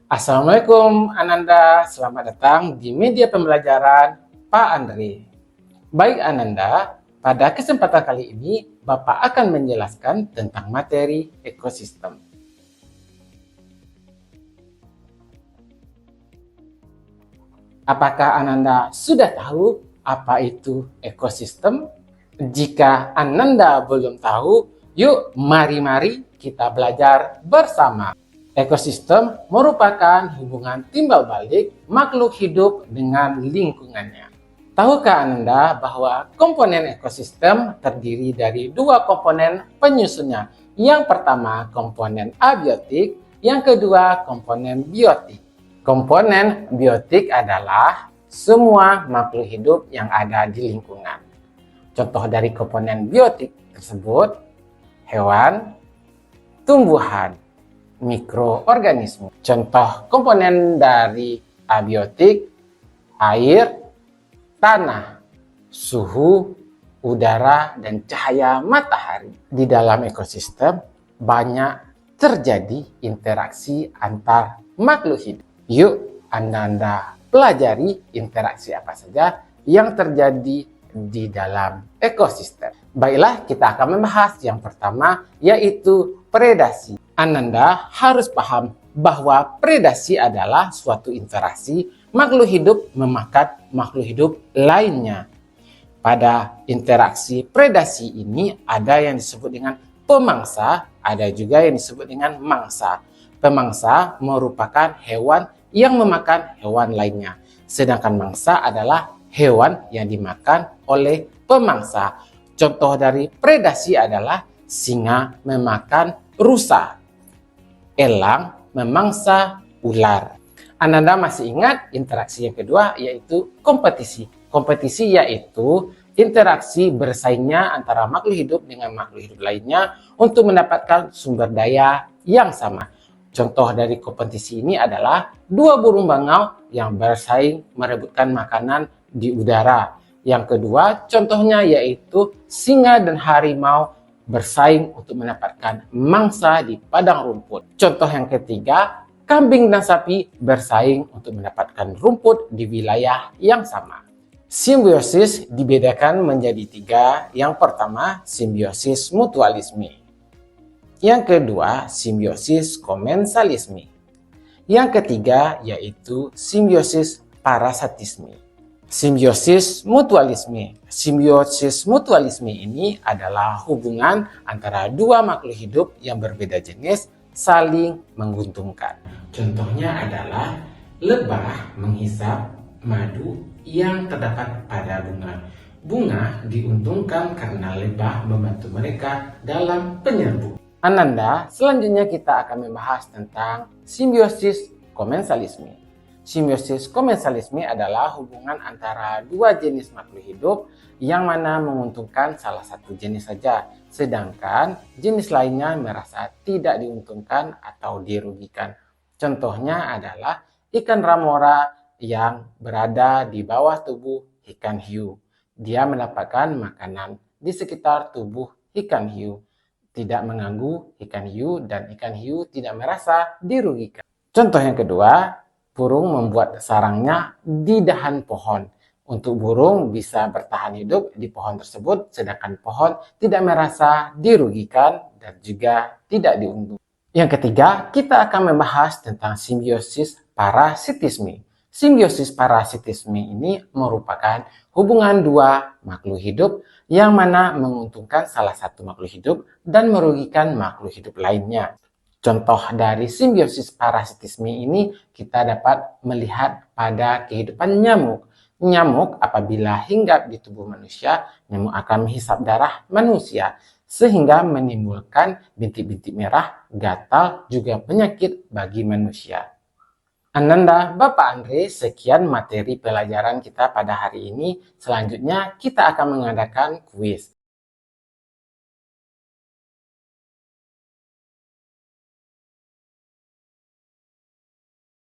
Assalamualaikum Ananda, selamat datang di media pembelajaran Pak Andre. Baik Ananda, pada kesempatan kali ini Bapak akan menjelaskan tentang materi ekosistem. Apakah Ananda sudah tahu apa itu ekosistem? Jika Ananda belum tahu, yuk mari kita belajar bersama. Ekosistem merupakan hubungan timbal balik makhluk hidup dengan lingkungannya. Tahukah Anda bahwa komponen ekosistem terdiri dari dua komponen penyusunnya? Yang pertama komponen abiotik, yang kedua komponen biotik. Komponen biotik adalah semua makhluk hidup yang ada di lingkungan. Contoh dari komponen biotik tersebut, hewan, tumbuhan, mikroorganisme. Contoh komponen dari abiotik, air, tanah, suhu, udara, dan cahaya matahari. Di dalam ekosistem banyak terjadi interaksi antar makhluk hidup. Yuk Anda pelajari interaksi apa saja yang terjadi di dalam ekosistem. Baiklah, kita akan membahas yang pertama, yaitu predasi. Ananda harus paham bahwa predasi adalah suatu interaksi makhluk hidup memakan makhluk hidup lainnya. Pada interaksi predasi ini ada yang disebut dengan pemangsa, ada juga yang disebut dengan mangsa. Pemangsa merupakan hewan yang memakan hewan lainnya, sedangkan mangsa adalah hewan yang dimakan oleh pemangsa. Contoh dari predasi adalah singa memakan rusa, elang memangsa ular. Anda masih ingat interaksi yang kedua, yaitu kompetisi. Kompetisi yaitu interaksi bersaingnya antara makhluk hidup dengan makhluk hidup lainnya untuk mendapatkan sumber daya yang sama. Contoh dari kompetisi ini adalah dua burung bangau yang bersaing merebutkan makanan di udara. Yang kedua, contohnya yaitu singa dan harimau bersaing untuk mendapatkan mangsa di padang rumput. Contoh yang ketiga, kambing dan sapi bersaing untuk mendapatkan rumput di wilayah yang sama. Simbiosis dibedakan menjadi tiga. Yang pertama, simbiosis mutualisme. Yang kedua, simbiosis komensalisme. Yang ketiga, yaitu simbiosis parasitisme. Simbiosis mutualisme. Simbiosis mutualisme ini adalah hubungan antara dua makhluk hidup yang berbeda jenis saling menguntungkan. Contohnya adalah lebah menghisap madu yang terdapat pada bunga. Bunga diuntungkan karena lebah membantu mereka dalam penyerbukan. Ananda, selanjutnya kita akan membahas tentang simbiosis komensalisme. Simbiosis komensalisme adalah hubungan antara dua jenis makhluk hidup yang mana menguntungkan salah satu jenis saja, sedangkan jenis lainnya merasa tidak diuntungkan atau dirugikan. Contohnya adalah ikan ramora yang berada di bawah tubuh ikan hiu. Dia mendapatkan makanan di sekitar tubuh ikan hiu, tidak mengganggu ikan hiu, dan ikan hiu tidak merasa dirugikan. Contoh yang kedua, burung membuat sarangnya di dahan pohon. Untuk burung bisa bertahan hidup di pohon tersebut, sedangkan pohon tidak merasa dirugikan dan juga tidak diuntungkan. Yang ketiga, kita akan membahas tentang simbiosis parasitisme. Simbiosis parasitisme ini merupakan hubungan dua makhluk hidup yang mana menguntungkan salah satu makhluk hidup dan merugikan makhluk hidup lainnya. Contoh dari simbiosis parasitisme ini kita dapat melihat pada kehidupan nyamuk. Nyamuk apabila hinggap di tubuh manusia, nyamuk akan menghisap darah manusia sehingga menimbulkan bintik-bintik merah, gatal, juga penyakit bagi manusia. Ananda, Bapak Andre, sekian materi pelajaran kita pada hari ini. Selanjutnya kita akan mengadakan kuis.